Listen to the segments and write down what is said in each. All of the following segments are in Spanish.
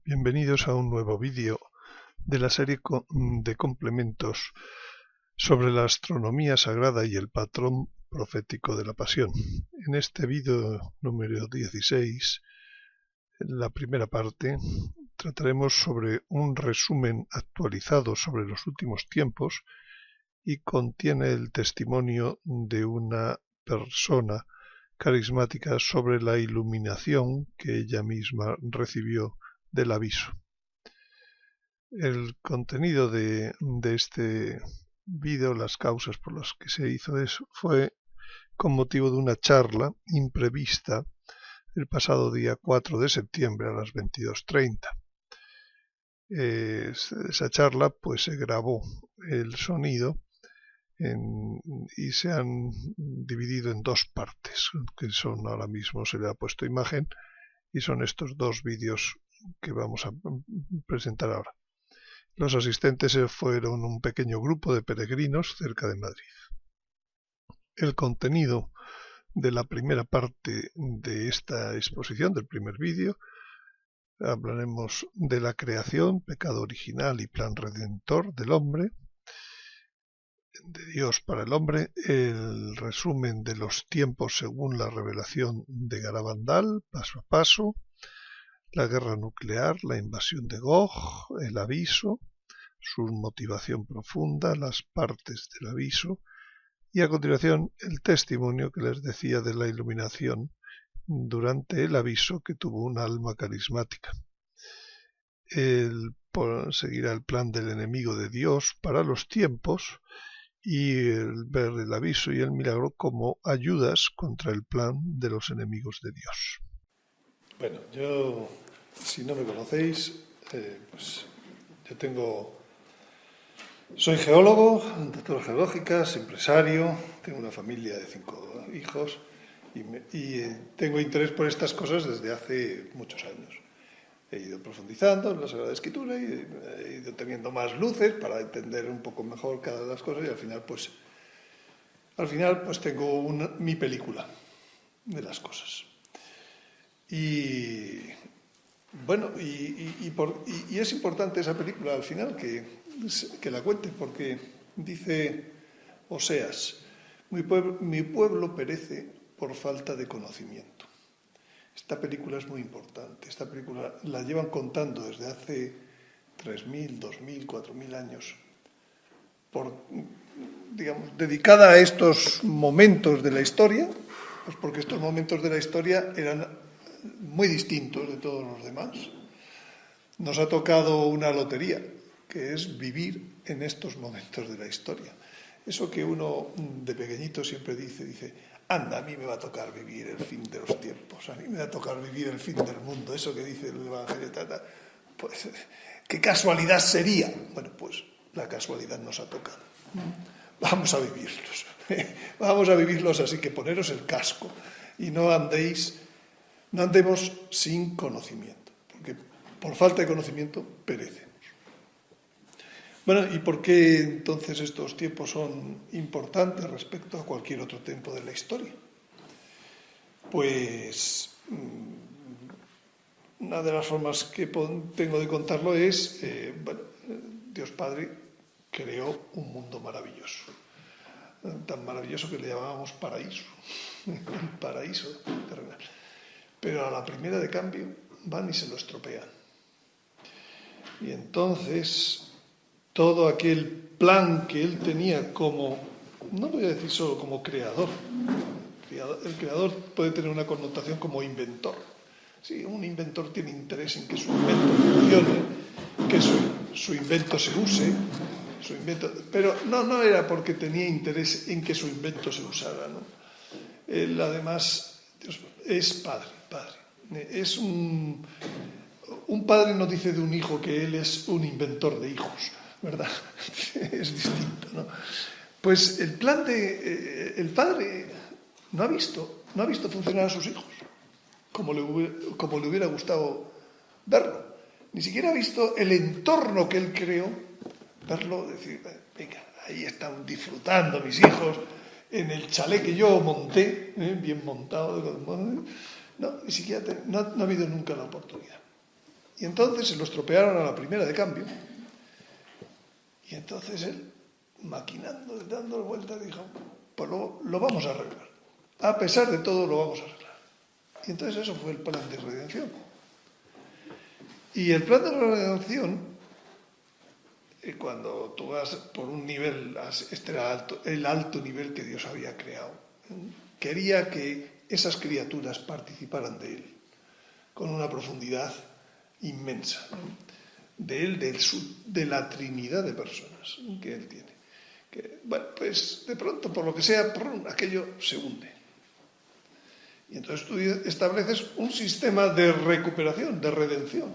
Bienvenidos a un nuevo vídeo de la serie de complementos sobre la astronomía sagrada y el patrón profético de la Pasión. En este vídeo número 16, en la primera parte, trataremos sobre un resumen actualizado sobre los últimos tiempos y contiene el testimonio de una persona carismática sobre la iluminación que ella misma recibió del aviso. El contenido de este vídeo, las causas por las que se hizo eso, fue con motivo de una charla imprevista el pasado día 4 de septiembre a las 22:30. Esa charla pues se grabó el sonido y se han dividido en dos partes, que son ahora mismo se le ha puesto imagen, y son estos dos vídeos que vamos a presentar ahora. Los asistentes fueron un pequeño grupo de peregrinos cerca de Madrid. El contenido de la primera parte de esta exposición, del primer vídeo, hablaremos de la creación, pecado original y plan redentor del hombre, de Dios para el hombre, el resumen de los tiempos según la revelación de Garabandal, paso a paso, la guerra nuclear, la invasión de Gog, el aviso, su motivación profunda, las partes del aviso y a continuación el testimonio que les decía de la iluminación durante el aviso que tuvo un alma carismática. Seguirá el plan del enemigo de Dios para los tiempos y ver el aviso y el milagro como ayudas contra el plan de los enemigos de Dios. Bueno, yo, si no me conocéis, pues yo soy geólogo, doctor en geológicas, empresario, tengo una familia de 5 hijos y tengo interés por estas cosas desde hace muchos años. He ido profundizando en la Sagrada Escritura y he ido teniendo más luces para entender un poco mejor cada de las cosas y al final pues tengo mi película de las cosas. Y bueno, y es importante esa película al final que la cuente, porque dice Oseas, mi pueblo perece por falta de conocimiento. Esta película es muy importante. Esta película la llevan contando desde hace 3.000, 2.000, 4.000 años, dedicada a estos momentos de la historia, pues porque estos momentos de la historia eran muy distintos de todos los demás. Nos ha tocado una lotería, que es vivir en estos momentos de la historia. Eso que uno de pequeñito siempre dice, anda, a mí me va a tocar vivir el fin de los tiempos, a mí me va a tocar vivir el fin del mundo, eso que dice el Evangelio, pues qué casualidad sería. Bueno, pues la casualidad nos ha tocado. Vamos a vivirlos, así que poneros el casco y no andemos sin conocimiento, porque por falta de conocimiento perecemos. Bueno, ¿y por qué entonces estos tiempos son importantes respecto a cualquier otro tiempo de la historia? Pues una de las formas que tengo de contarlo es, Dios Padre creó un mundo maravilloso, tan maravilloso que le llamábamos paraíso, el paraíso terrenal. Pero a la primera de cambio van y se lo estropean. Y entonces todo aquel plan que él tenía como, no voy a decir solo como creador, el creador puede tener una connotación como inventor. Sí, un inventor tiene interés en que su invento funcione, que su invento se use, pero no era porque tenía interés en que su invento se usara, ¿no? Él además es padre. Es un padre no dice de un hijo que él es un inventor de hijos, ¿verdad? Es distinto, ¿no? Pues el padre no ha visto funcionar a sus hijos como le hubiera gustado verlo. Ni siquiera ha visto el entorno que él creó, verlo, decir, venga, ahí están disfrutando mis hijos en el chalet que yo monté, bien montado. No, ni siquiera no ha habido nunca la oportunidad. Y entonces se lo estropearon a la primera de cambio. Y entonces él, maquinando, dando vueltas, dijo, pues lo vamos a arreglar. A pesar de todo, lo vamos a arreglar. Y entonces eso fue el plan de redención. Y el plan de redención, cuando tú vas por un nivel, este era el alto nivel que Dios había creado. Quería que esas criaturas participaran de él, con una profundidad inmensa, ¿no? De él, de la trinidad de personas que él tiene. Que, bueno, pues de pronto, por lo que sea, aquello se hunde. Y entonces tú estableces un sistema de recuperación, de redención.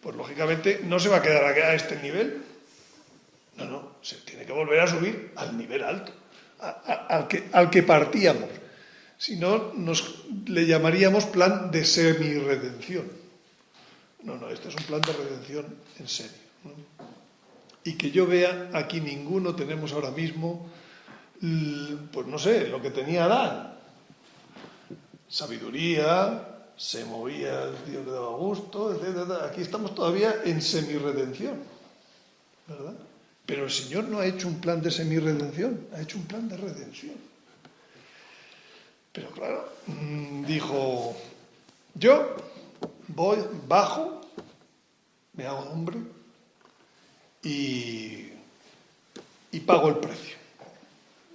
Pues lógicamente no se va a quedar a este nivel. No, se tiene que volver a subir al nivel alto, al que partíamos. Si no, le llamaríamos plan de semi-redención. No, este es un plan de redención en serio, ¿no? Y que yo vea, aquí ninguno tenemos ahora mismo, pues no sé, lo que tenía Adán. Sabiduría, se movía el Dios que daba gusto, etc. Aquí estamos todavía en semi-redención, ¿verdad? Pero el Señor no ha hecho un plan de semi-redención, ha hecho un plan de redención. Pero claro, dijo, yo bajo, me hago hombre y pago el precio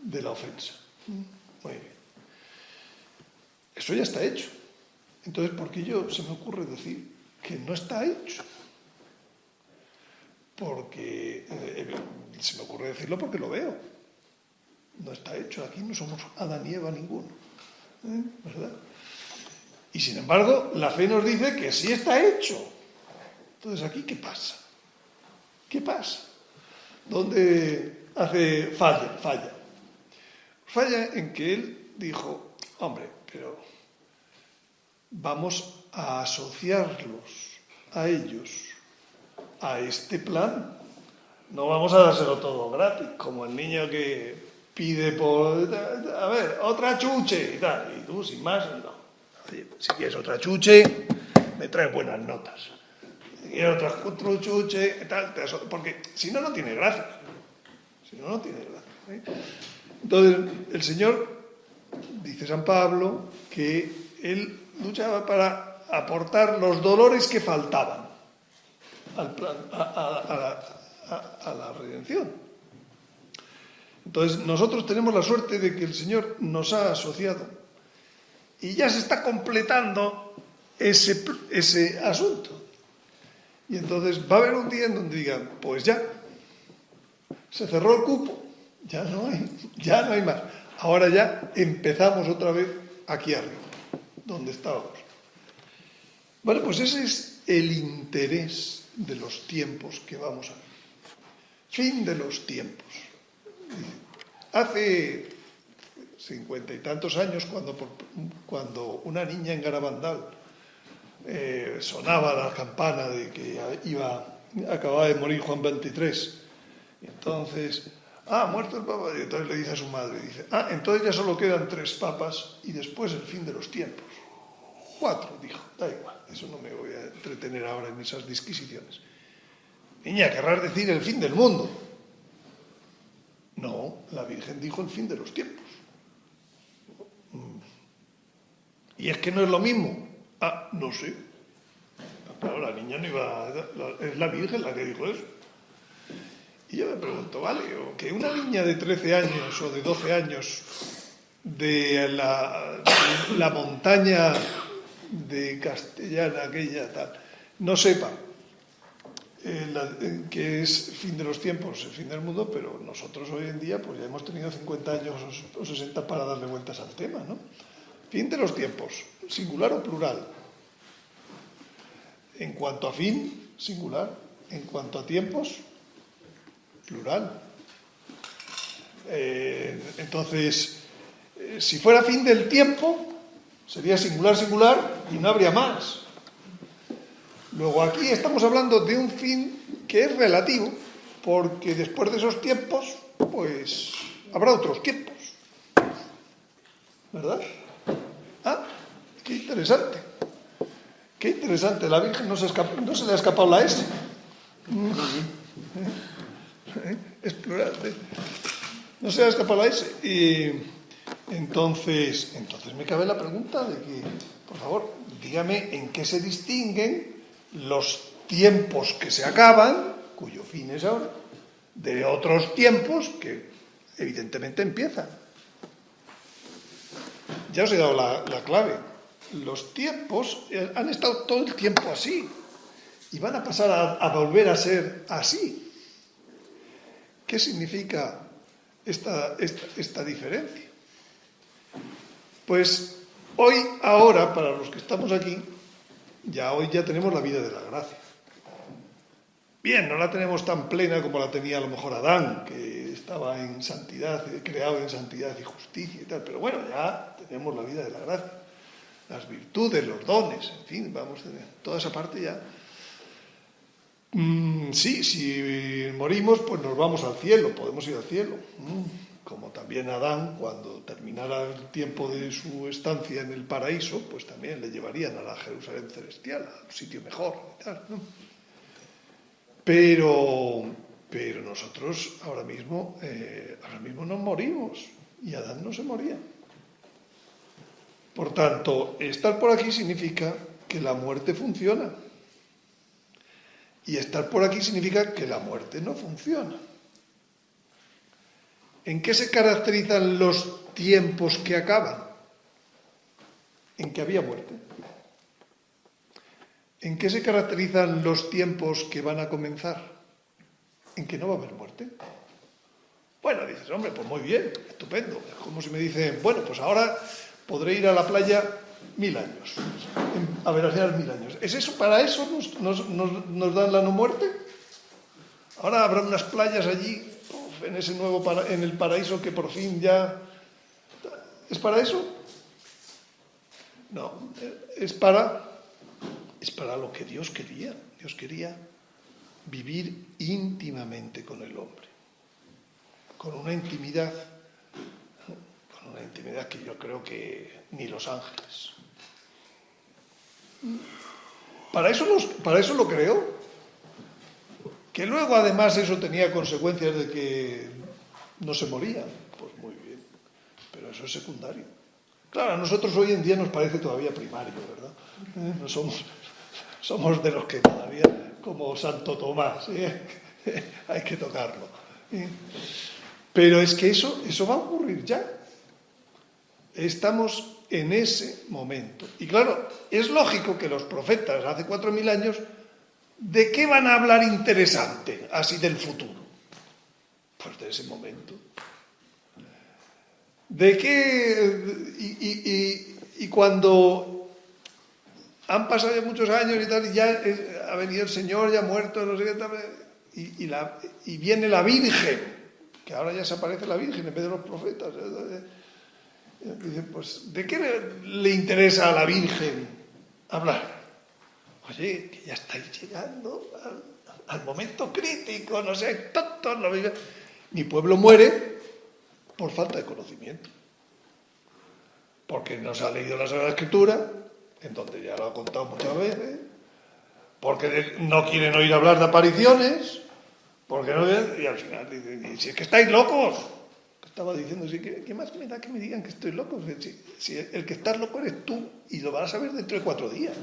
de la ofensa. Muy bien. Eso ya está hecho. Entonces, ¿por qué se me ocurre decir que no está hecho? Porque se me ocurre decirlo porque lo veo. No está hecho. Aquí no somos Adán y Eva ninguno, ¿verdad? Y sin embargo, la fe nos dice que sí está hecho. Entonces, ¿aquí qué pasa? ¿Qué pasa? ¿Dónde falla? Falla en que él dijo, hombre, pero vamos a asociarlos a ellos a este plan. No vamos a dárselo todo gratis, como el niño que pide por, a ver, otra chuche y tal, y tú sin más, no. Si quieres otra chuche, me traes buenas notas. Si quieres otro chuche, tal, porque si no, no tiene gracia. Entonces, el Señor, dice San Pablo, que él luchaba para aportar los dolores que faltaban al plan, a la redención. Entonces, nosotros tenemos la suerte de que el Señor nos ha asociado y ya se está completando ese asunto. Y entonces va a haber un día en donde digan, pues ya, se cerró el cupo, ya no hay más. Ahora ya empezamos otra vez aquí arriba, donde estábamos. Bueno, pues ese es el interés de los tiempos que vamos a ver. Fin de los tiempos. Hace 50 y tantos años, cuando una niña en Garabandal sonaba la campana de que acababa de morir Juan XXIII, y entonces, muerto el Papa, y entonces le dice a su madre, entonces ya solo quedan 3 papas y después el fin de los tiempos. 4, dijo, da igual, eso no me voy a entretener ahora en esas disquisiciones. Niña, querrás decir el fin del mundo. No, la Virgen dijo el fin de los tiempos. Y es que no es lo mismo. No sé. Claro, la niña no iba... Es la Virgen la que dijo eso. Y yo me pregunto, vale, que una niña de 13 años o de 12 años de la montaña de Castellana, aquella tal, no sepa que es fin de los tiempos, el fin del mundo, pero nosotros hoy en día pues ya hemos tenido 50 años o 60 para darle vueltas al tema, ¿no? Fin de los tiempos, singular o plural. En cuanto a fin, singular. En cuanto a tiempos, plural. Entonces, si fuera fin del tiempo, sería singular, singular y no habría más. Luego aquí estamos hablando de un fin que es relativo, porque después de esos tiempos, pues habrá otros tiempos. ¿Verdad? Qué interesante. Qué interesante, la Virgen no se le ha escapado la S. Es plural. No se le ha escapado la S. Y entonces me cabe la pregunta de que, por favor, dígame en qué se distinguen los tiempos que se acaban, cuyo fin es ahora, de otros tiempos que evidentemente empiezan. Ya os he dado la clave. Los tiempos han estado todo el tiempo así y van a pasar a volver a ser así. ¿Qué significa esta diferencia? Pues ahora, para los que estamos aquí, hoy ya tenemos la vida de la gracia. Bien, no la tenemos tan plena como la tenía a lo mejor Adán, que estaba en santidad, creado en santidad y justicia y tal, pero bueno, ya tenemos la vida de la gracia. Las virtudes, los dones, en fin, vamos a tener toda esa parte ya. Sí, si morimos, pues nos vamos al cielo, podemos ir al cielo. Como también Adán, cuando terminara el tiempo de su estancia en el paraíso, pues también le llevarían a la Jerusalén celestial, a un sitio mejor y tal, ¿no? Pero nosotros ahora mismo nos morimos y Adán no se moría. Por tanto, estar por aquí significa que la muerte funciona. Y estar por aquí significa que la muerte no funciona. ¿En qué se caracterizan los tiempos que acaban? En que había muerte. ¿En qué se caracterizan los tiempos que van a comenzar? En que no va a haber muerte. Bueno, dices, hombre, pues muy bien, estupendo. Es como si me dicen, bueno, pues ahora podré ir a la playa 1000 años, a veranear 1000 años. ¿Es eso? ¿Para eso nos dan la no muerte? Ahora habrá unas playas allí, en ese en el paraíso que por fin ya... ¿Es para eso? No, es para lo que Dios quería. Dios quería vivir íntimamente con el hombre, con una intimidad que yo creo que ni los ángeles. Para eso lo creó. Que luego además eso tenía consecuencias de que no se moría, pues muy bien, pero eso es secundario. Claro, a nosotros hoy en día nos parece todavía primario, ¿verdad? No somos de los que todavía, como Santo Tomás, hay que tocarlo. Pero es que eso va a ocurrir ya. Estamos en ese momento. Y claro, es lógico que los profetas hace 4000 años, ¿de qué van a hablar interesante, así del futuro? Pues de ese momento. ¿De qué? Y cuando han pasado ya muchos años y tal, y ya ha venido el Señor, ya ha muerto, no sé qué tal, y viene la Virgen, que ahora ya se aparece la Virgen en vez de los profetas. Dicen, pues, ¿de qué le interesa a la Virgen hablar? Oye, que ya estáis llegando al momento crítico, no seáis tontos, no viváis. Mi pueblo muere por falta de conocimiento. Porque no se ha leído la Sagrada Escritura, en donde ya lo ha contado muchas veces, porque no quieren oír hablar de apariciones, porque no, y al final dicen, si es que estáis locos. Estaba diciendo, sí, ¿qué más me da que me digan que estoy loco? Si el que estás loco eres tú, y lo vas a ver dentro de 4 días.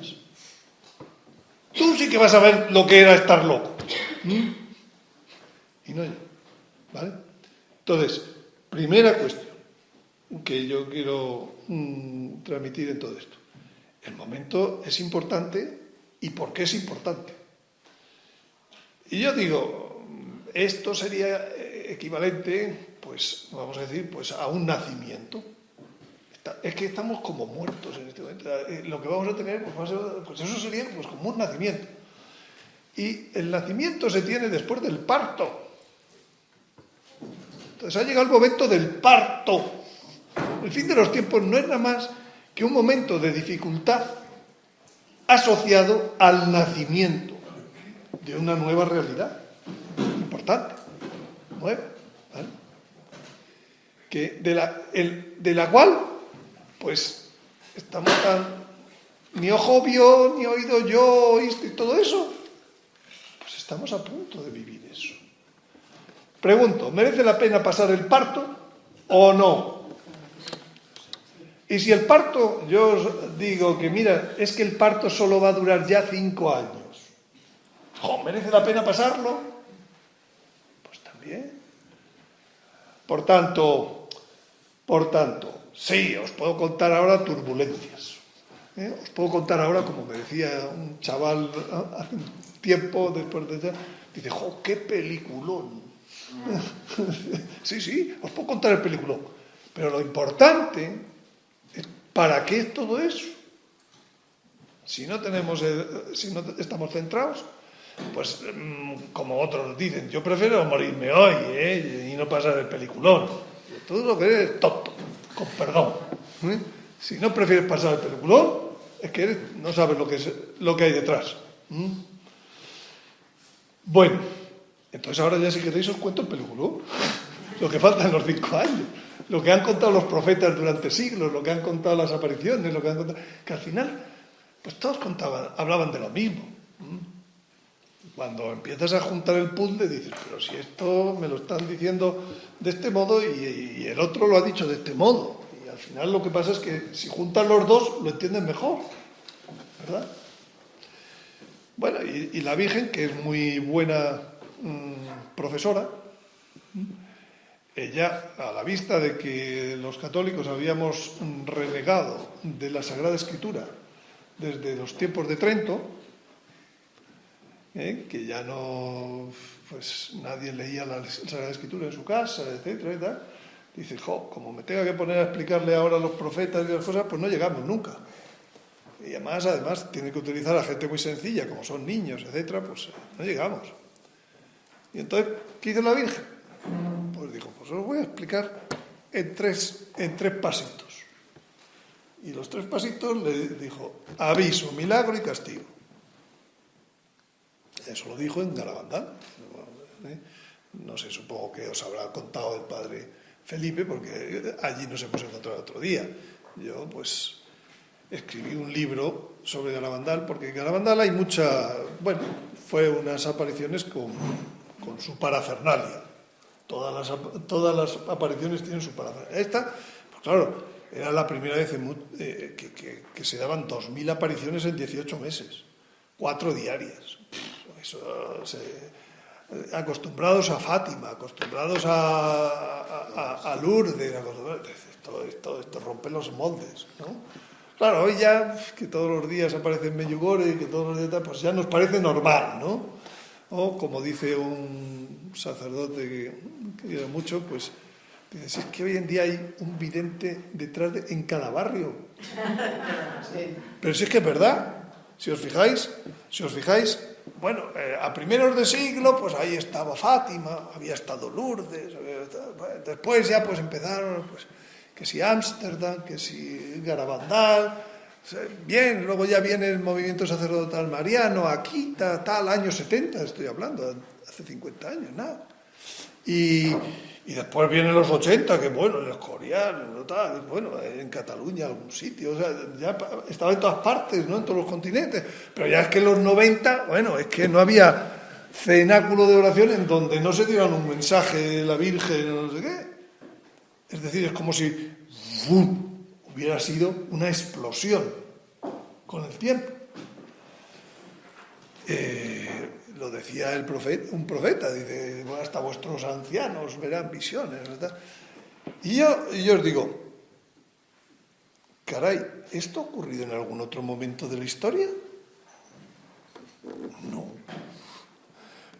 Tú sí que vas a ver lo que era estar loco. Y no yo. ¿Vale? Entonces, primera cuestión que yo quiero transmitir en todo esto. El momento es importante. ¿Y por qué es importante? Y yo digo, esto sería equivalente, pues, vamos a decir, pues a un nacimiento. Es que estamos como muertos en este momento. Lo que vamos a tener, pues eso sería pues como un nacimiento. Y el nacimiento se tiene después del parto. Entonces ha llegado el momento del parto. El fin de los tiempos no es nada más que un momento de dificultad asociado al nacimiento de una nueva realidad. Importante. Nueva. ¿Vale? De la cual, pues, estamos ni ojo vio, ni oído yo, oíste, y todo eso. Pues estamos a punto de vivir eso. Pregunto, ¿merece la pena pasar el parto o no? Y si el parto, yo os digo que mira, es que el parto solo va a durar ya 5 años. ¿Merece la pena pasarlo? Pues también. Por tanto, sí, os puedo contar ahora turbulencias. Os puedo contar ahora, como me decía un chaval hace un tiempo, después de eso, dice, qué peliculón. Sí, os puedo contar el peliculón. Pero lo importante es, ¿para qué es todo eso? Si no estamos centrados, pues como otros dicen, yo prefiero morirme hoy y no pasar el peliculón. Todo lo que eres tonto, con perdón. Si no prefieres pasar el peliculón, es que no sabes lo que hay detrás. Bueno, entonces ahora ya si queréis os cuento el peliculón. Lo que falta en los 5 años. Lo que han contado los profetas durante siglos, lo que han contado las apariciones, lo que han contado... Que al final, pues todos hablaban de lo mismo. Cuando empiezas a juntar el puzzle dices, pero si esto me lo están diciendo de este modo y el otro lo ha dicho de este modo. Y al final lo que pasa es que si juntas los dos lo entienden mejor, ¿verdad? Bueno, y la Virgen, que es muy buena profesora, ella, a la vista de que los católicos habíamos renegado de la Sagrada Escritura desde los tiempos de Trento, que ya no, pues nadie leía la Sagrada Escritura en su casa, etcétera, y tal. Dice, como me tenga que poner a explicarle ahora a los profetas y las cosas, pues no llegamos nunca. Y además, tiene que utilizar a gente muy sencilla, como son niños, etcétera, pues no llegamos. Y entonces, ¿qué hizo la Virgen? Pues dijo, pues os lo voy a explicar en tres pasitos. Y los 3 pasitos le dijo, aviso, milagro y castigo. Eso lo dijo en Garabandal. No sé, supongo que os habrá contado el padre Felipe, porque allí nos hemos encontrado otro día. Yo, pues, escribí un libro sobre Garabandal, porque en Garabandal hay fue unas apariciones con su parafernalia. Todas las apariciones tienen su parafernalia. Esta, pues claro, era la primera vez que se daban 2000 apariciones en 18 meses, 4 diarias. Acostumbrados a Fátima, acostumbrados a Lourdes, esto rompe los moldes, ¿no? Claro, hoy ya que todos los días aparece en Medjugorje, que todos los días, pues ya nos parece normal, ¿no? O como dice un sacerdote que quiero mucho, pues dice, si es que hoy en día hay un vidente en cada barrio. Pero si es que es verdad, si os fijáis, bueno, a primeros de siglo, pues ahí estaba Fátima, había estado Lourdes, después ya pues empezaron, pues, que si Ámsterdam, que si Garabandal, bien, luego ya viene el movimiento sacerdotal mariano, Akita, tal, años 70, estoy hablando, hace 50 años, nada. Y después vienen los 80, que bueno, el Escorial, tal, bueno, en Cataluña, algún sitio, o sea, ya estaba en todas partes, ¿no? En todos los continentes. Pero ya es que en los 90, bueno, es que no había cenáculo de oración en donde no se dieran un mensaje de la Virgen o no sé qué. Es decir, es como si hubiera sido una explosión con el tiempo. Lo decía un profeta, dice, hasta vuestros ancianos verán visiones, ¿verdad? Y yo os digo, caray, ¿esto ha ocurrido en algún otro momento de la historia? No.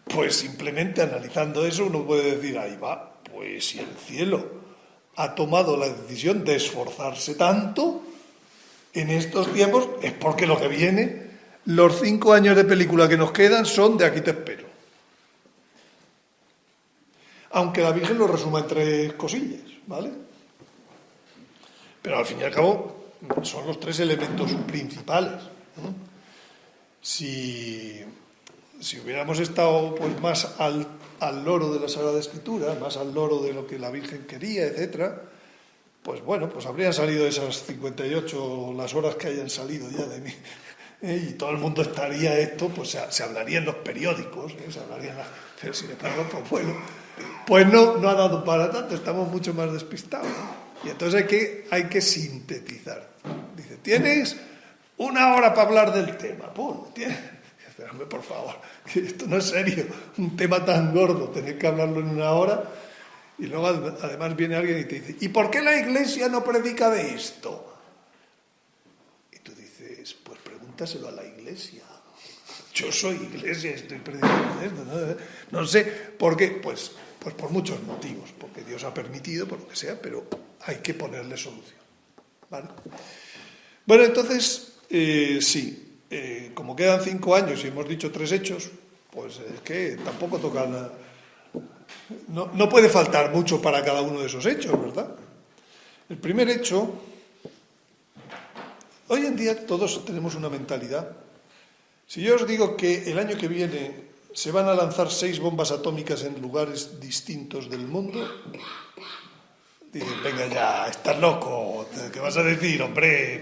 Pues simplemente analizando eso uno puede decir, ahí va, pues si el cielo ha tomado la decisión de esforzarse tanto en estos tiempos, es porque lo que viene, los 5 años de película que nos quedan son de aquí te espero. Aunque la Virgen lo resuma en 3 cosillas, ¿vale? Pero al fin y al cabo son los 3 elementos principales, ¿no? Si hubiéramos estado pues más al loro de la Sagrada Escritura, más al loro de lo que la Virgen quería, etcétera, pues bueno, pues habrían salido esas 58 las horas que hayan salido ya de mí. Y todo el mundo estaría esto, pues se hablaría en los periódicos, se hablaría pero sin embargo, pues bueno, pues no ha dado para tanto, estamos mucho más despistados, ¿no? Y entonces hay que sintetizar. Dice, tienes 1 hora para hablar del tema, ¡pum! Espérame, por favor, que esto no es serio, un tema tan gordo, tener que hablarlo en 1 hora, y luego además viene alguien y te dice, ¿y por qué la Iglesia no predica de esto? Pues pregúntaselo a la Iglesia. Yo soy Iglesia, estoy predicando esto. No sé por qué, pues por muchos motivos, porque Dios ha permitido, por lo que sea, pero hay que ponerle solución, ¿vale? Bueno, entonces, sí, como quedan 5 años y hemos dicho 3 hechos, pues es que tampoco toca nada. No puede faltar mucho para cada uno de esos hechos, ¿verdad? El primer hecho. Hoy en día todos tenemos una mentalidad. Si yo os digo que el año que viene se van a lanzar 6 bombas atómicas en lugares distintos del mundo, dicen, venga ya, estás loco, ¿qué vas a decir? Hombre,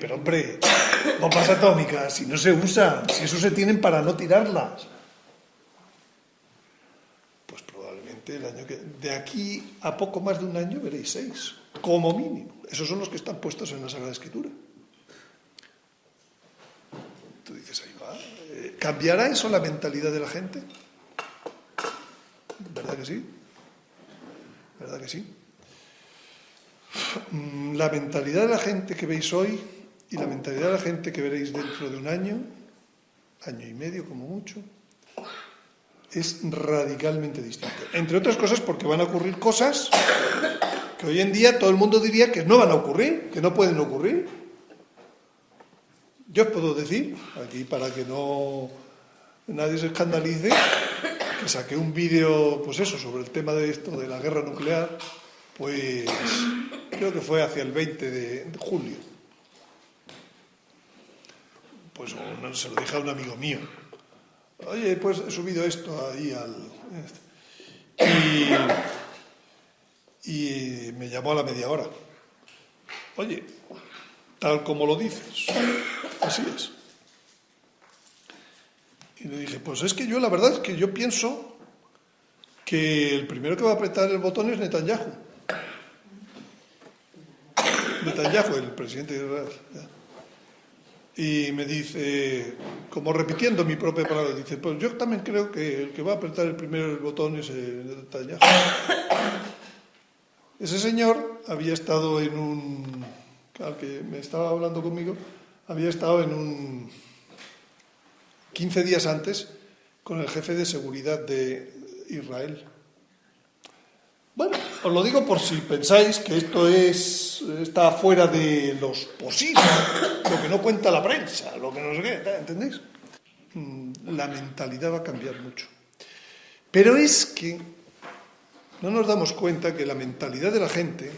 bombas atómicas, si no se usan, si eso se tienen para no tirarlas. Pues probablemente de aquí a poco más de un año veréis 6, como mínimo. Esos son los que están puestos en la Sagrada Escritura. Tú dices, ahí va. ¿Cambiará eso la mentalidad de la gente? ¿Verdad que sí? ¿Verdad que sí? La mentalidad de la gente que veis hoy y la mentalidad de la gente que veréis dentro de un año y medio como mucho, es radicalmente distinta. Entre otras cosas porque van a ocurrir cosas que hoy en día todo el mundo diría que no van a ocurrir, que no pueden ocurrir. Yo os puedo decir, aquí para que nadie se escandalice, que saqué un vídeo, pues eso, sobre el tema de esto, de la guerra nuclear, pues creo que fue hacia el 20 de julio. Pues se lo dije a un amigo mío. Oye, pues he subido esto ahí y me llamó a la media hora. Oye, tal como lo dices, así es. Y le dije, pues es que yo la verdad es que yo pienso que el primero que va a apretar el botón es Netanyahu. Netanyahu, el presidente de Israel. Y me dice, como repitiendo mi propia palabra, dice, pues yo también creo que el que va a apretar el primero el botón es Netanyahu. Ese señor había estado al que me estaba hablando conmigo, había estado 15 días antes con el jefe de seguridad de Israel. Bueno, os lo digo por si pensáis que esto está fuera de los posibles, lo que no cuenta la prensa, lo que no sé qué, ¿entendéis? La mentalidad va a cambiar mucho. Pero es que no nos damos cuenta que la mentalidad de la gente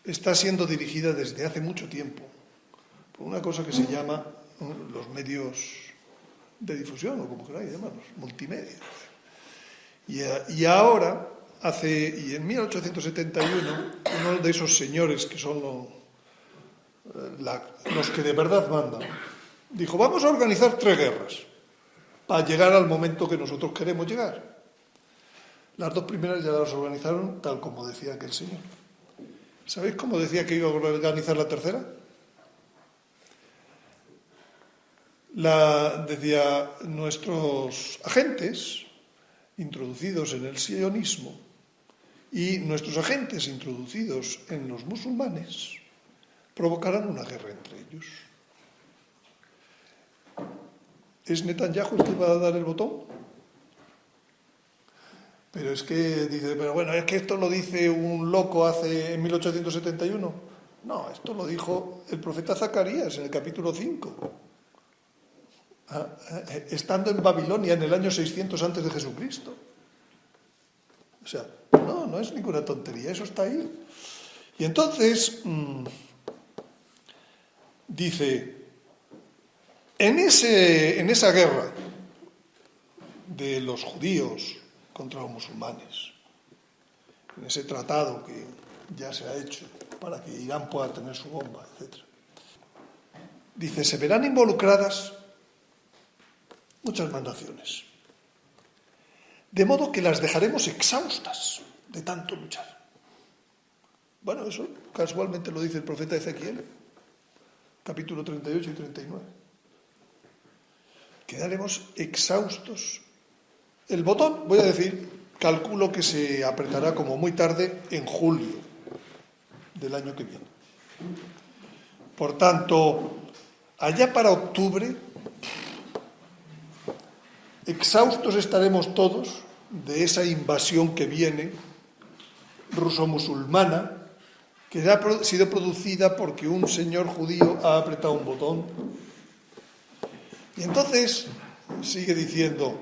está siendo dirigida desde hace mucho tiempo por una cosa que se llama los medios de difusión, o como queráis llamarlos, multimedia. Y ahora, y en 1871, uno de esos señores que son los que de verdad mandan, dijo, vamos a organizar 3 guerras para llegar al momento que nosotros queremos llegar. Las 2 primeras ya las organizaron tal como decía aquel señor. ¿Sabéis cómo decía que iba a organizar la tercera? Decía, nuestros agentes introducidos en el sionismo y nuestros agentes introducidos en los musulmanes provocarán una guerra entre ellos. ¿Es Netanyahu el que va a dar el botón? Pero es que dice, pero bueno, es que esto lo dice un loco en 1871. No, esto lo dijo el profeta Zacarías en el capítulo 5. Estando en Babilonia en el año 600 antes de Jesucristo. O sea, no es ninguna tontería, eso está ahí. Y entonces, dice, en esa guerra de los judíos contra los musulmanes, en ese tratado que ya se ha hecho, para que Irán pueda tener su bomba, etc. Dice, se verán involucradas muchas más naciones, de modo que las dejaremos exhaustas de tanto luchar. Bueno, eso casualmente lo dice el profeta Ezequiel, capítulo 38 y 39. Quedaremos exhaustos. El botón, voy a decir, calculo que se apretará como muy tarde en julio del año que viene. Por tanto, allá para octubre, exhaustos estaremos todos de esa invasión que viene, ruso-musulmana, que ha sido producida porque un señor judío ha apretado un botón. Y entonces, sigue diciendo,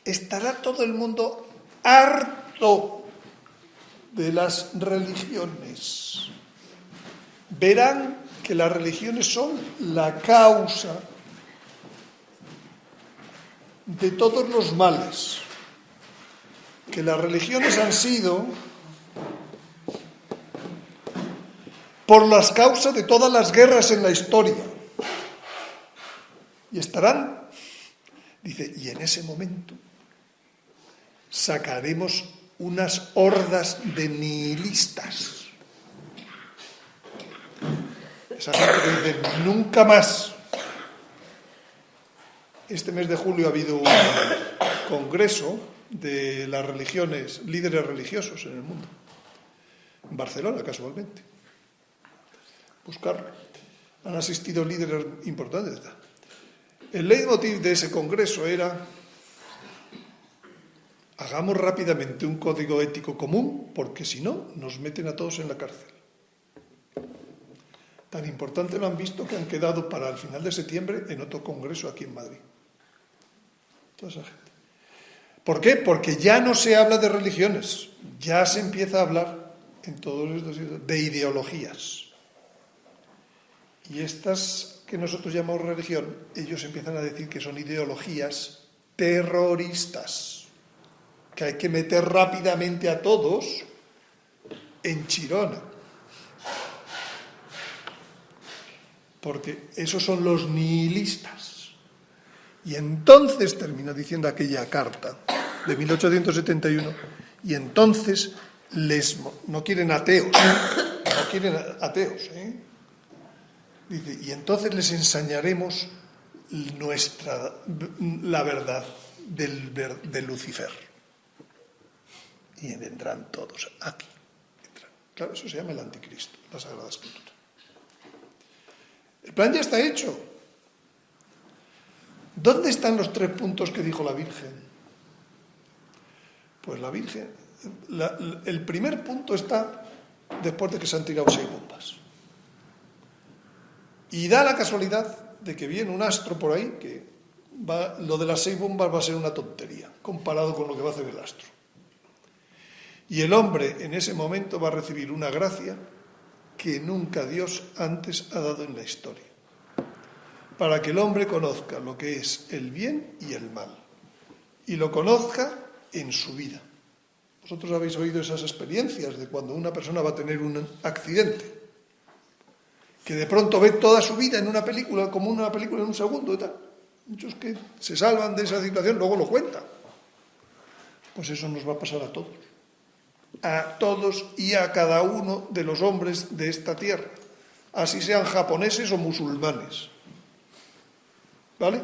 estará todo el mundo harto de las religiones. Verán que las religiones son la causa de todos los males, que las religiones han sido por las causas de todas las guerras en la historia. Y estarán, dice, y en ese momento sacaremos unas hordas de nihilistas. Esa gente que dice, nunca más. Este mes de julio ha habido un congreso de las religiones, líderes religiosos en el mundo. En Barcelona, casualmente. Buscarlo. Han asistido líderes importantes. El leitmotiv de ese congreso era: hagamos rápidamente un código ético común, porque si no, nos meten a todos en la cárcel. Tan importante lo han visto que han quedado para el final de septiembre en otro congreso aquí en Madrid. Toda esa gente. ¿Por qué? Porque ya no se habla de religiones, ya se empieza a hablar en todos estos sitios de ideologías. Y estas que nosotros llamamos religión, ellos empiezan a decir que son ideologías terroristas, que hay que meter rápidamente a todos en Chirona. Porque esos son los nihilistas. Y entonces termina diciendo aquella carta de 1871, y entonces no quieren ateos, Dice, y entonces les enseñaremos la verdad de Lucifer. Y vendrán todos aquí. Claro, eso se llama el anticristo, la Sagrada Escritura. El plan ya está hecho. ¿Dónde están los 3 puntos que dijo la Virgen? Pues la Virgen, el primer punto está después de que se han tirado 6 bombas. Y da la casualidad de que viene un astro por ahí que lo de las 6 bombas va a ser una tontería comparado con lo que va a hacer el astro. Y el hombre en ese momento va a recibir una gracia que nunca Dios antes ha dado en la historia, para que el hombre conozca lo que es el bien y el mal, y lo conozca en su vida. Vosotros habéis oído esas experiencias de cuando una persona va a tener un accidente, que de pronto ve toda su vida en una película, como una película en un segundo y tal. Muchos que se salvan de esa situación luego lo cuentan. Pues eso nos va a pasar a todos y a cada uno de los hombres de esta tierra, así sean japoneses o musulmanes. ¿Vale?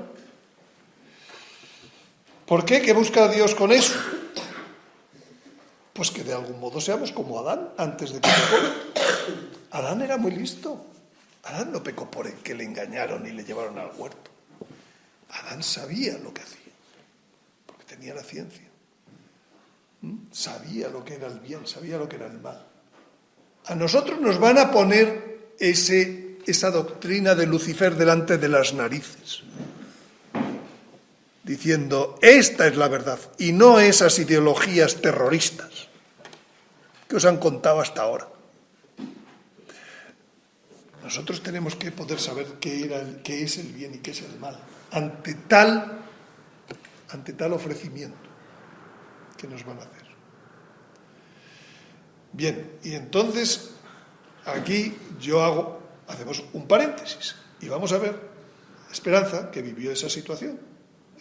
¿Por qué? ¿Qué busca Dios con eso? Pues que de algún modo seamos como Adán antes de que pecó. Adán era muy listo. Adán no pecó por el que le engañaron y le llevaron al huerto. Adán sabía lo que hacía, porque tenía la ciencia. Sabía lo que era el bien, sabía lo que era el mal. A nosotros nos van a poner esa doctrina de Lucifer delante de las narices, diciendo, esta es la verdad, y no esas ideologías terroristas que os han contado hasta ahora. Nosotros tenemos que poder saber qué es el bien y qué es el mal, ante tal ofrecimiento que nos van a hacer. Bien, y entonces aquí hacemos un paréntesis y vamos a ver Esperanza, que vivió esa situación.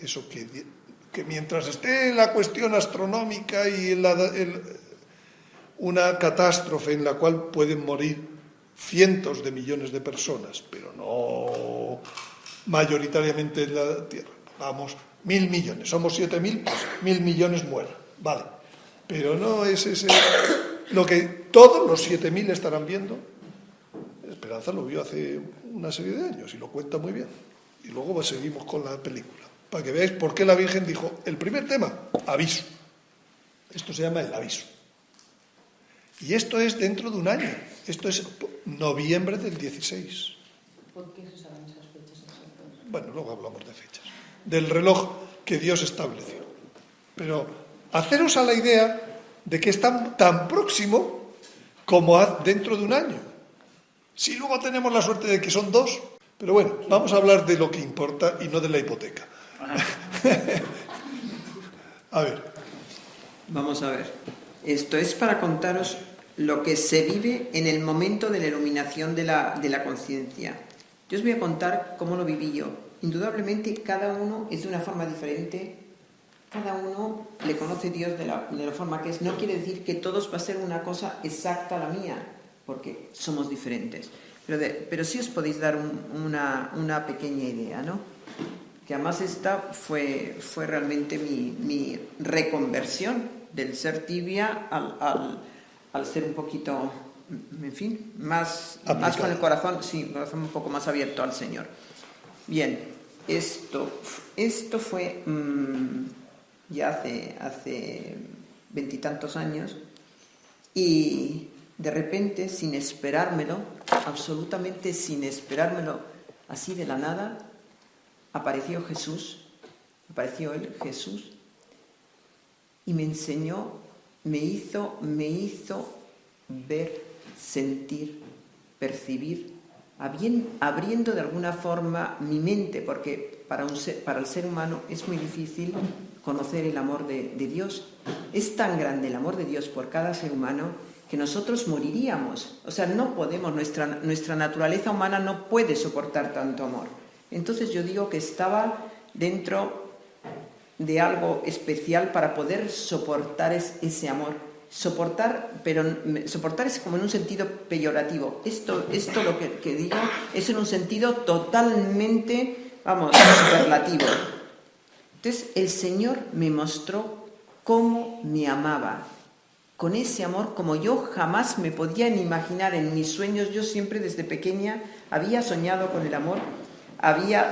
Eso que mientras esté la cuestión astronómica y una catástrofe en la cual pueden morir cientos de millones de personas, pero no mayoritariamente en la Tierra. Vamos, 1.000 millones, somos 7.000, pues 1.000 millones mueran, vale. Pero no es ese lo que todos los 7.000 estarán viendo. Esperanza lo vio hace una serie de años y lo cuenta muy bien. Y luego seguimos con la película, para que veáis por qué la Virgen dijo, el primer tema, aviso. Esto se llama el aviso. Y esto es dentro de un año. Esto es noviembre del 16. ¿Por qué se saben esas fechas exactas? Bueno, luego hablamos de fechas. Del reloj que Dios estableció. Pero haceros a la idea de que es tan próximo como dentro de un año. Si luego tenemos la suerte de que son 2, pero bueno, vamos a hablar de lo que importa y no de la hipoteca. A ver. Vamos a ver. Esto es para contaros lo que se vive en el momento de la iluminación de la conciencia. Yo os voy a contar cómo lo viví yo. Indudablemente cada uno es de una forma diferente, cada uno le conoce a Dios de la forma que es. No quiere decir que todos va a ser una cosa exacta a la mía, porque somos diferentes. Pero sí os podéis dar una pequeña idea, ¿no? Que además esta fue realmente mi reconversión del ser tibia al ser un poquito, en fin, más con el corazón, sí, el corazón un poco más abierto al Señor. Bien, esto fue ya hace 20 y tantos años, y de repente, sin esperármelo, absolutamente sin esperármelo, así de la nada, apareció él, Jesús, y me enseñó, me hizo ver, sentir, percibir, abriendo de alguna forma mi mente, porque para el ser humano es muy difícil conocer el amor de Dios. Es tan grande el amor de Dios por cada ser humano que nosotros moriríamos. O sea, no podemos, nuestra naturaleza humana no puede soportar tanto amor. Entonces yo digo que estaba dentro de algo especial para poder soportar ese amor. Soportar, pero soportar es como en un sentido peyorativo. Esto lo que digo es en un sentido totalmente, superlativo. Entonces el Señor me mostró cómo me amaba. Con ese amor como yo jamás me podía ni imaginar en mis sueños. Yo siempre desde pequeña había soñado con el amor,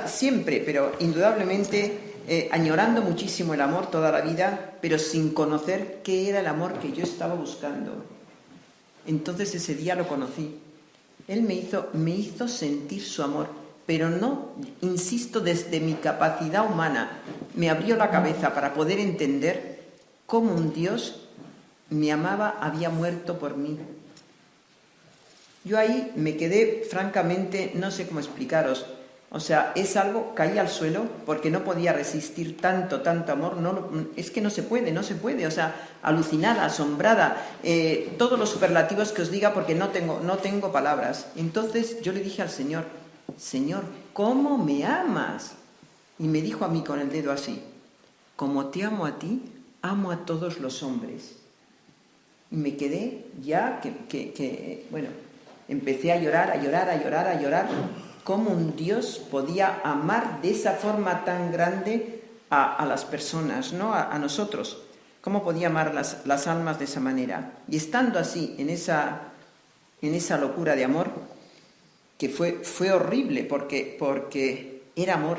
siempre, pero indudablemente añorando muchísimo el amor toda la vida, pero sin conocer qué era el amor que yo estaba buscando. Entonces ese día lo conocí. Él me hizo sentir su amor, pero no, insisto, desde mi capacidad humana. Me abrió la cabeza para poder entender cómo un Dios me amaba, había muerto por mí. Yo ahí me quedé, francamente, no sé cómo explicaros. O sea, es algo, caí al suelo porque no podía resistir tanto amor. Es que no se puede. O sea, alucinada, asombrada, todos los superlativos que os diga porque no tengo palabras. Entonces yo le dije al Señor, Señor, ¿cómo me amas? Y me dijo a mí con el dedo así, como te amo a ti, amo a todos los hombres. Y me quedé ya bueno, empecé a llorar, cómo un Dios podía amar de esa forma tan grande a las personas, ¿no? A nosotros. Cómo podía amar las almas de esa manera. Y estando así, en esa locura de amor, que fue horrible porque era amor,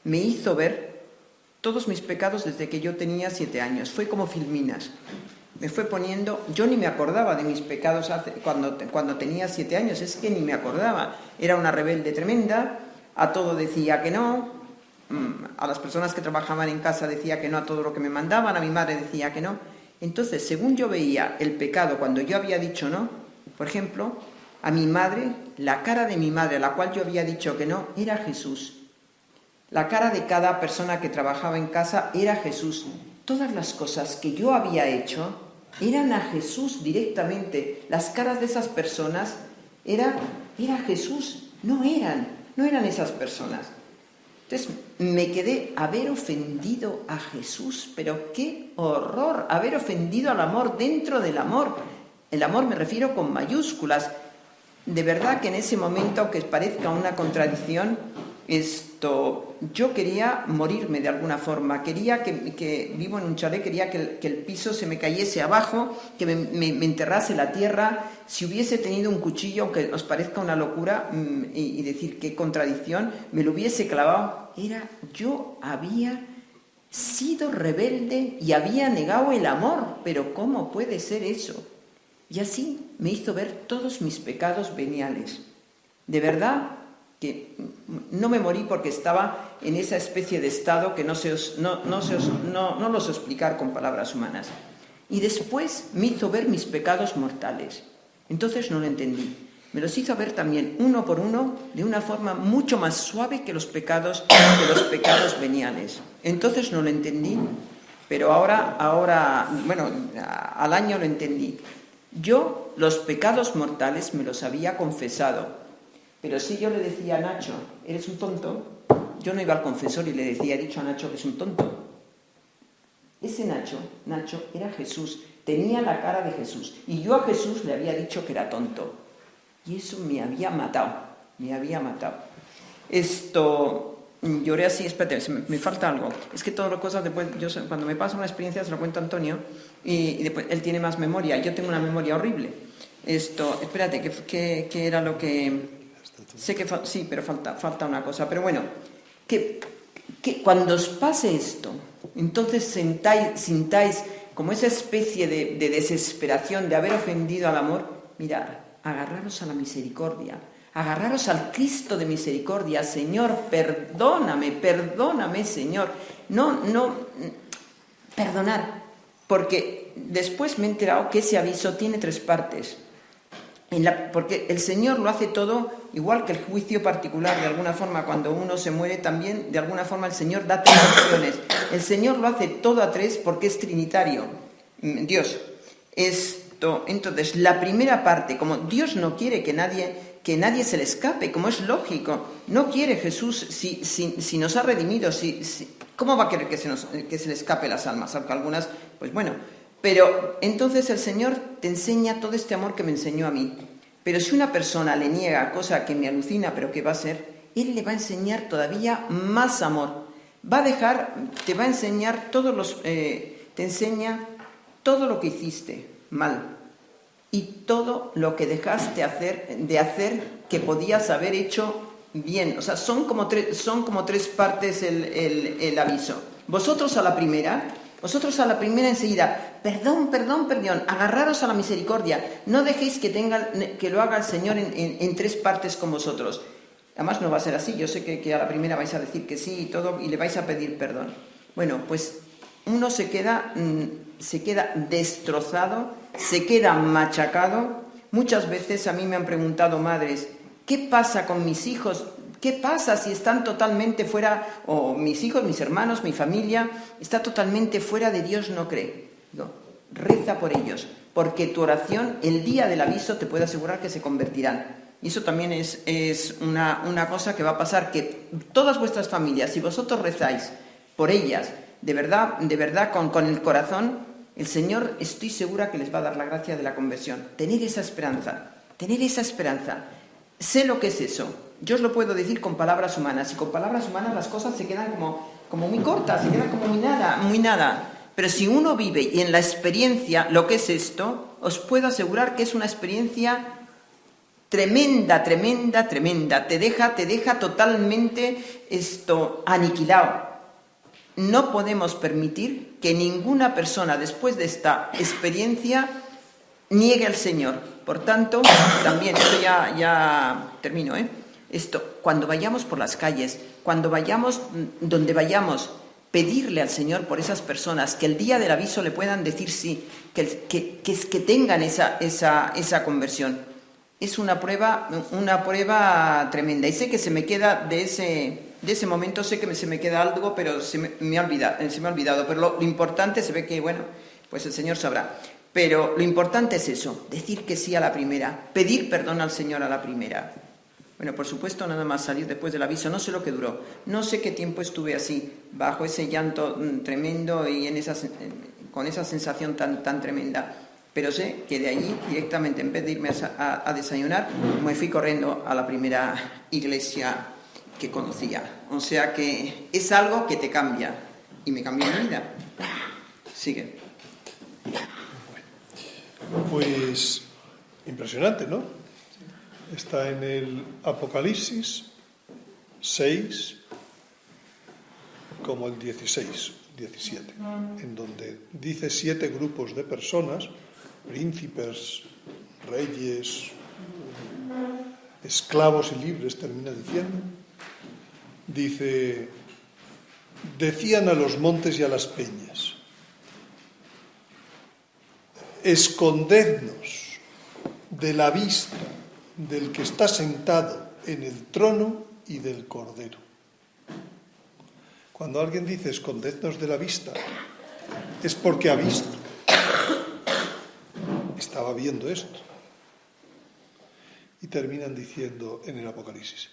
me hizo ver todos mis pecados desde que yo tenía 7 años. Fue como filminas. Me fue poniendo, yo ni me acordaba de mis pecados cuando tenía 7 años, es que ni me acordaba. Era una rebelde tremenda, a todo decía que no, a las personas que trabajaban en casa decía que no a todo lo que me mandaban, a mi madre decía que no. Entonces, según yo veía el pecado cuando yo había dicho no, por ejemplo, a mi madre, la cara de mi madre a la cual yo había dicho que no, era Jesús. La cara de cada persona que trabajaba en casa era Jesús. Todas las cosas que yo había hecho eran a Jesús directamente. Las caras de esas personas Era Jesús, no eran esas personas. Entonces me quedé, haber ofendido a Jesús, pero qué horror, haber ofendido al amor dentro del amor. El amor me refiero con mayúsculas. De verdad que en ese momento, aunque parezca una contradicción, yo quería morirme de alguna forma, quería que vivo en un chalet, quería que el piso se me cayese abajo, que me enterrase la tierra. Si hubiese tenido un cuchillo, aunque os parezca una locura y decir qué contradicción, me lo hubiese clavado. Yo había sido rebelde y había negado el amor, pero ¿cómo puede ser eso? Y así me hizo ver todos mis pecados veniales. De verdad que no me morí porque estaba en esa especie de estado que no los sé explicar con palabras humanas. Y después me hizo ver mis pecados mortales. Entonces no lo entendí. Me los hizo ver también uno por uno de una forma mucho más suave que los pecados veniales. Entonces no lo entendí, pero ahora, bueno, al año lo entendí. Yo los pecados mortales me los había confesado. Pero si yo le decía a Nacho, eres un tonto, yo no iba al confesor y le decía, he dicho a Nacho que es un tonto. Ese Nacho era Jesús, tenía la cara de Jesús. Y yo a Jesús le había dicho que era tonto. Y eso me había matado. Lloré así, espérate, me falta algo. Es que todas las cosas después, cuando me pasa una experiencia se lo cuento a Antonio y después él tiene más memoria. Yo tengo una memoria horrible. Espérate, ¿qué era lo que...? Sé que sí, pero falta una cosa. Pero bueno, que cuando os pase esto, entonces sintáis como esa especie de desesperación de haber ofendido al amor, mirad, agarraros a la misericordia, agarraros al Cristo de misericordia. Señor, perdóname, Señor. No, perdonar, porque después me he enterado que ese aviso tiene 3 partes. Porque el Señor lo hace todo, igual que el juicio particular, de alguna forma, cuando uno se muere también, de alguna forma el Señor da 3 opciones. El Señor lo hace todo a 3 porque es trinitario, Dios. Entonces, la primera parte, como Dios no quiere que nadie se le escape, como es lógico, no quiere Jesús, si nos ha redimido, ¿cómo va a querer que se le escape las almas? Aunque algunas, pues bueno... Pero entonces el Señor te enseña todo este amor que me enseñó a mí. Pero si una persona le niega, cosa que me alucina, pero que va a ser, Él le va a enseñar todavía más amor. Te va a enseñar te enseña todo lo que hiciste mal y todo lo que dejaste de hacer que podías haber hecho bien. O sea, son como 3 partes el aviso. Vosotros a la primera enseguida, perdón, agarraros a la misericordia, no dejéis que lo haga el Señor en 3 partes con vosotros. Además no va a ser así, yo sé que a la primera vais a decir que sí y todo, y le vais a pedir perdón. Bueno, pues uno se queda destrozado, se queda machacado. Muchas veces a mí me han preguntado madres, ¿qué pasa con mis hijos? ¿Qué pasa si están totalmente fuera, o mis hijos, mis hermanos, mi familia, está totalmente fuera de Dios, no cree? Digo, reza por ellos, porque tu oración, el día del aviso, te puede asegurar que se convertirán. Y eso también es una cosa que va a pasar, que todas vuestras familias, si vosotros rezáis por ellas, de verdad, con el corazón, el Señor, estoy segura que les va a dar la gracia de la conversión. Tened esa esperanza. Sé lo que es eso. Yo os lo puedo decir con palabras humanas, y con palabras humanas las cosas se quedan como muy cortas, se quedan como muy nada. Pero si uno vive y en la experiencia lo que es esto, os puedo asegurar que es una experiencia tremenda. Te deja totalmente aniquilado. No podemos permitir que ninguna persona después de esta experiencia niegue al Señor. Por tanto, también, esto ya termino, cuando vayamos por las calles, cuando vayamos donde vayamos, pedirle al Señor por esas personas, que el día del aviso le puedan decir sí, que tengan esa conversión. Es una prueba tremenda. Y sé que se me queda de ese momento, sé que se me queda algo, pero se me ha olvidado. Pero lo importante se ve que, bueno, pues el Señor sabrá. Pero lo importante es eso, decir que sí a la primera, pedir perdón al Señor a la primera. Bueno, por supuesto, nada más salir después del aviso, no sé lo que duró, no sé qué tiempo estuve así, bajo ese llanto tremendo y con esa sensación tan tremenda. Pero sé que de allí, directamente, en vez de irme a desayunar, me fui corriendo a la primera iglesia que conocía. O sea que es algo que te cambia, y me cambió mi vida. Sigue. Pues impresionante, ¿no? Está en el Apocalipsis 6, como el 16, 17, en donde dice 7 grupos de personas, príncipes, reyes, esclavos y libres, termina diciendo. Dice, decían a los montes y a las peñas, escondednos de la vista del que está sentado en el trono y del Cordero. Cuando alguien dice escondednos de la vista, es porque ha visto. Estaba viendo esto. Y terminan diciendo en el Apocalipsis,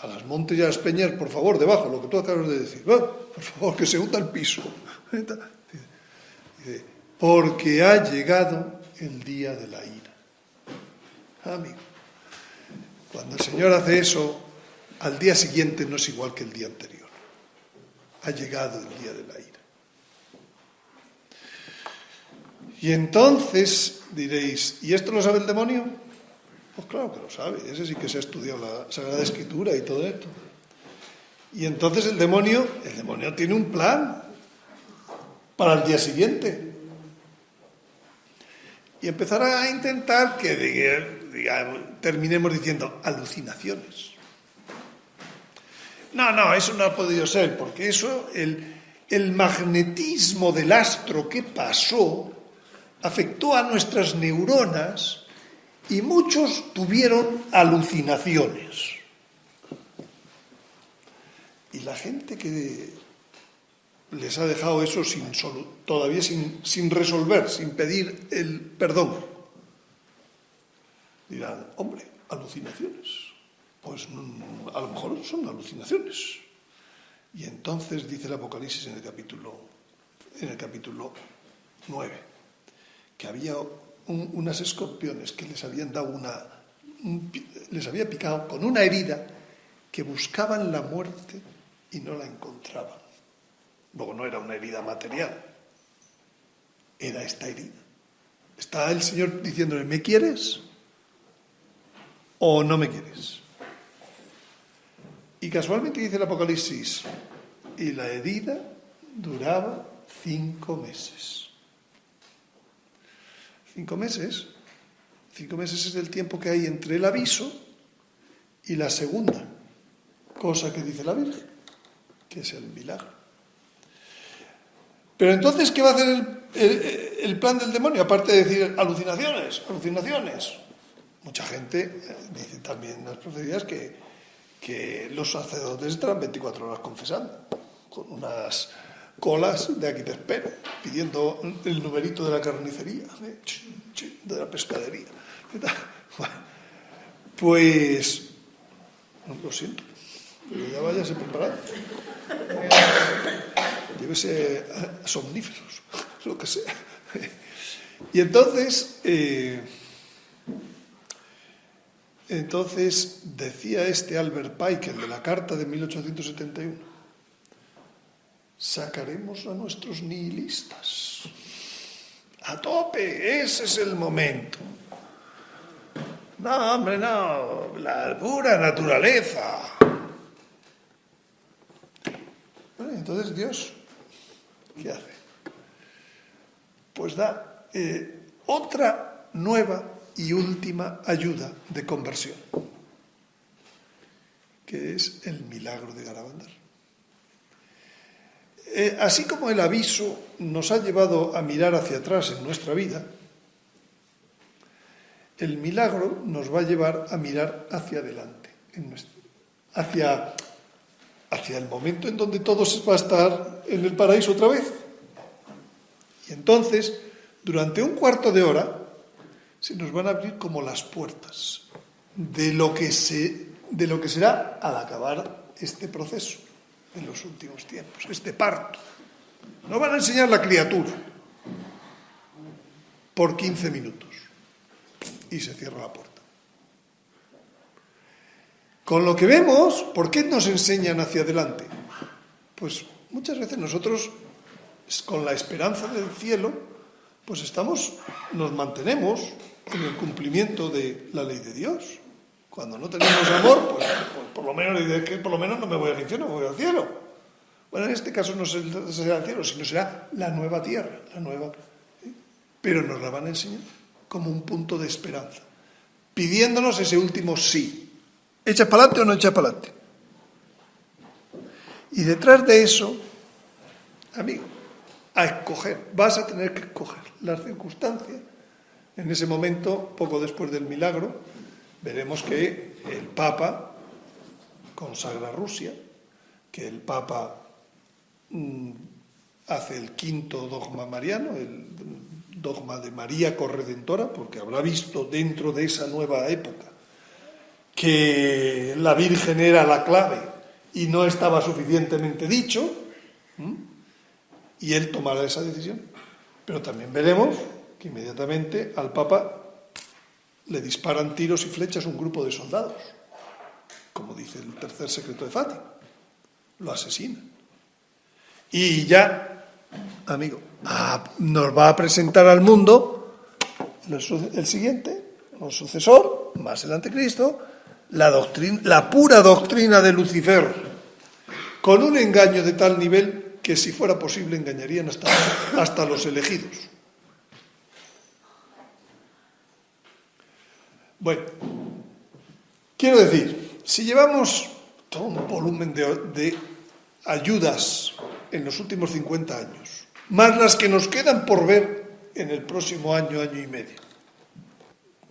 a las montes y a las peñas, por favor, debajo, lo que tú acabas de decir, por favor, que se hunda el piso. Dice, porque ha llegado el día de la ira. Amigo, cuando el Señor hace eso, al día siguiente no es igual que el día anterior. Ha llegado el día de la ira. Y entonces diréis, ¿y esto lo sabe el demonio? Pues claro que lo sabe, ese sí que se ha estudiado la Sagrada Escritura y todo esto. Y entonces el demonio tiene un plan para el día siguiente. Y empezará a intentar que terminemos diciendo alucinaciones. No, eso no ha podido ser, porque eso, el magnetismo del astro que pasó, afectó a nuestras neuronas y muchos tuvieron alucinaciones. Y la gente que les ha dejado eso todavía sin resolver, sin pedir el perdón, dirán, hombre, alucinaciones. Pues a lo mejor son alucinaciones. Y entonces dice el Apocalipsis en el capítulo 9, que había unas escorpiones que les habían dado les había picado con una herida, que buscaban la muerte y no la encontraban. Luego no era una herida material, era esta herida. Está el Señor diciéndole, ¿me quieres o no me quieres? Y casualmente dice el Apocalipsis, y la herida duraba 5 meses. 5 meses. 5 meses es el tiempo que hay entre el aviso y la segunda cosa que dice la Virgen, que es el milagro. Pero entonces, ¿qué va a hacer el plan del demonio? Aparte de decir alucinaciones. Mucha gente dice también en las profecías que los sacerdotes estarán 24 horas confesando, con unas colas de aquí te espero, pidiendo el numerito de la carnicería, de la pescadería. Bueno, pues, lo siento, pero ya váyase preparado. Llévese somníferos, lo que sea. Y entonces decía Albert Pike, el de la Carta de 1871, sacaremos a nuestros nihilistas. A tope, ese es el momento. No, hombre, no, la pura naturaleza. Bueno, entonces Dios, ¿qué hace? Pues da otra nueva y última ayuda de conversión, que es el milagro de Garabandal. Así como el aviso nos ha llevado a mirar hacia atrás en nuestra vida, el milagro nos va a llevar a mirar hacia adelante, hacia el momento en donde todos va a estar en el paraíso otra vez. Y entonces, durante un cuarto de hora se nos van a abrir como las puertas de lo que será al acabar este proceso en los últimos tiempos, este parto. Nos van a enseñar la criatura por 15 minutos y se cierra la puerta. Con lo que vemos, ¿por qué nos enseñan hacia adelante? Pues muchas veces nosotros, con la esperanza del cielo, pues nos mantenemos en el cumplimiento de la ley de Dios. Cuando no tenemos amor, pues por lo menos no me voy al infierno, me voy al cielo. Bueno, en este caso no será el cielo, sino será la nueva tierra, pero nos la van a enseñar como un punto de esperanza, pidiéndonos ese último sí. ¿Echa para adelante o no echa para adelante? Y detrás de eso, amigo, a escoger, vas a tener que escoger las circunstancias. En ese momento, poco después del milagro, veremos que el Papa consagra Rusia, que el Papa hace el quinto dogma mariano, el dogma de María Corredentora, porque habrá visto dentro de esa nueva época que la Virgen era la clave y no estaba suficientemente dicho, y él tomará esa decisión. Pero también veremos que inmediatamente al Papa le disparan tiros y flechas un grupo de soldados, como dice el tercer secreto de Fátima. Lo asesinan. Y ya, amigo, nos va a presentar al mundo el siguiente, el sucesor, más el anticristo, la pura doctrina de Lucifer, con un engaño de tal nivel que, si fuera posible, engañarían hasta los elegidos. Bueno, quiero decir, si llevamos todo un volumen de ayudas en los últimos 50 años, más las que nos quedan por ver en el próximo año y medio,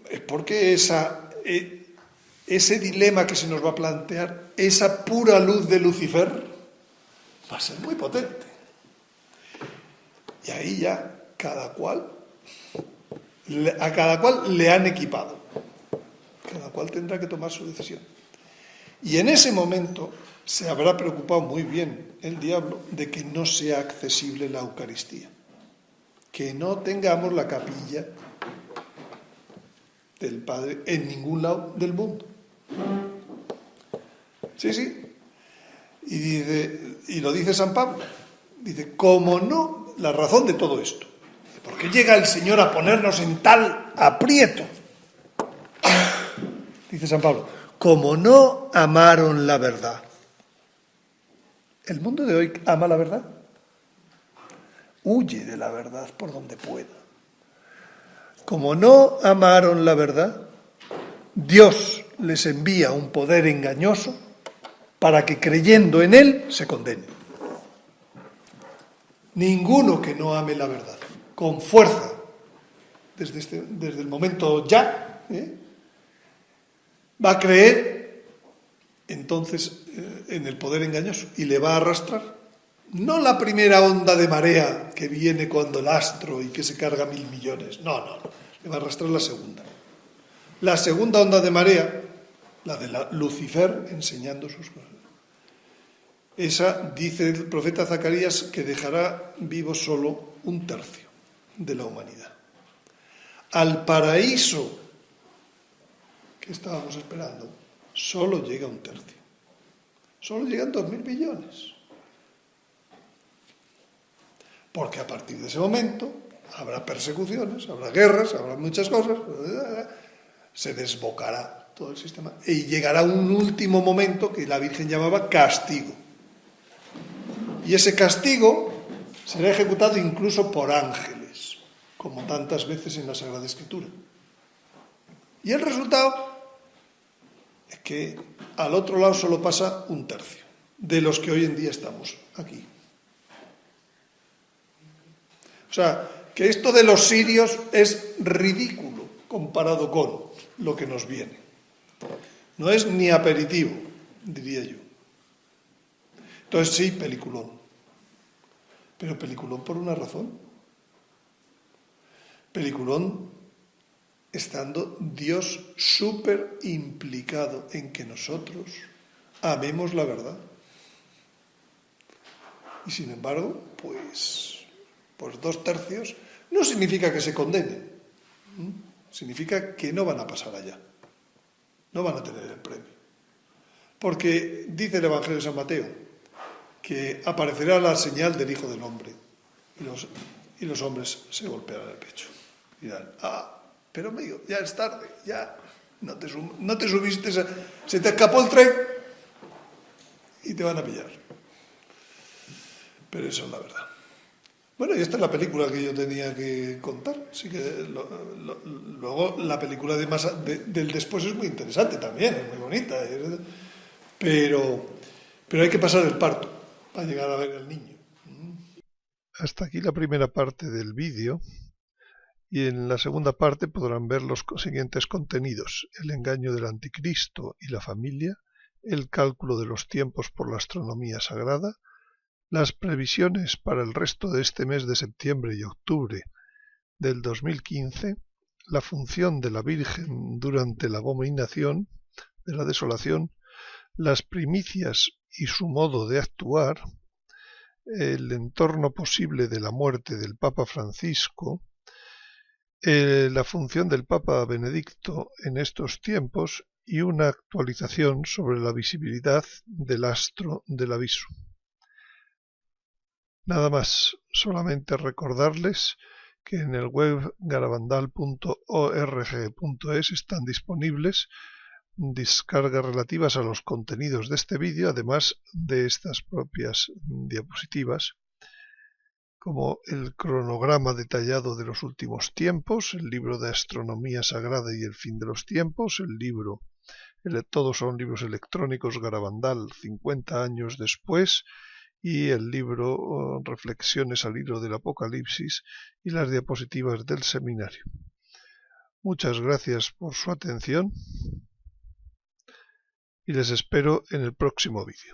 es porque ese dilema que se nos va a plantear, esa pura luz de Lucifer, va a ser muy potente. Y ahí ya a cada cual le han equipado. Cada cual tendrá que tomar su decisión. Y en ese momento se habrá preocupado muy bien el diablo de que no sea accesible la Eucaristía. Que no tengamos la capilla del Padre en ningún lado del mundo. Sí. Y lo dice San Pablo. Dice, como no, la razón de todo esto. ¿Por qué llega el Señor a ponernos en tal aprieto? Dice San Pablo, como no amaron la verdad. El mundo de hoy ama la verdad. Huye de la verdad por donde pueda. Como no amaron la verdad, Dios les envía un poder engañoso para que, creyendo en él, se condenen. Ninguno que no ame la verdad, con fuerza, desde el momento ya, va a creer entonces en el poder engañoso y le va a arrastrar. No la primera onda de marea que viene cuando el astro y que se carga 1.000 millones. No. Le va a arrastrar la segunda. La segunda onda de marea, la de Lucifer enseñando sus cosas. Esa, dice el profeta Zacarías, que dejará vivo solo 1/3 de la humanidad. Al paraíso que estábamos esperando, solo llega 1/3. Solo llegan 2.000 millones. Porque a partir de ese momento habrá persecuciones, habrá guerras, habrá muchas cosas, se desbocará todo el sistema y llegará un último momento que la Virgen llamaba castigo. Y ese castigo será ejecutado incluso por ángeles, como tantas veces en la Sagrada Escritura. Y el resultado es que al otro lado solo pasa 1/3 de los que hoy en día estamos aquí. O sea, que esto de los sirios es ridículo comparado con lo que nos viene. No es ni aperitivo, diría yo. Entonces sí, peliculón. Pero peliculón por una razón. Peliculón, estando Dios súper implicado en que nosotros amemos la verdad. Y sin embargo, pues 2/3 no significa que se condenen, significa que no van a pasar allá, no van a tener el premio. Porque dice el Evangelio de San Mateo que aparecerá la señal del Hijo del Hombre y los hombres se golpearán el pecho. Y dirán, pero amigo, ya es tarde, ya no te subiste, se te escapó el tren y te van a pillar. Pero eso es la verdad. Bueno, y esta es la película que yo tenía que contar. Así que luego la película del después es muy interesante también, es muy bonita. Pero hay que pasar el parto para llegar a ver al niño. Hasta aquí la primera parte del vídeo. Y en la segunda parte podrán ver los siguientes contenidos: el engaño del anticristo y la familia, el cálculo de los tiempos por la astronomía sagrada, las previsiones para el resto de este mes de septiembre y octubre del 2015, la función de la Virgen durante la abominación de la desolación, las primicias y su modo de actuar, el entorno posible de la muerte del Papa Francisco, la función del Papa Benedicto en estos tiempos y una actualización sobre la visibilidad del astro del aviso. Nada más, solamente recordarles que en el web garabandal.org.es están disponibles descargas relativas a los contenidos de este vídeo, además de estas propias diapositivas, como el cronograma detallado de los últimos tiempos, el libro de Astronomía Sagrada y el Fin de los Tiempos, todos son libros electrónicos Garabandal 50 años después, y el libro Reflexiones al hilo del Apocalipsis y las diapositivas del seminario. Muchas gracias por su atención y les espero en el próximo vídeo.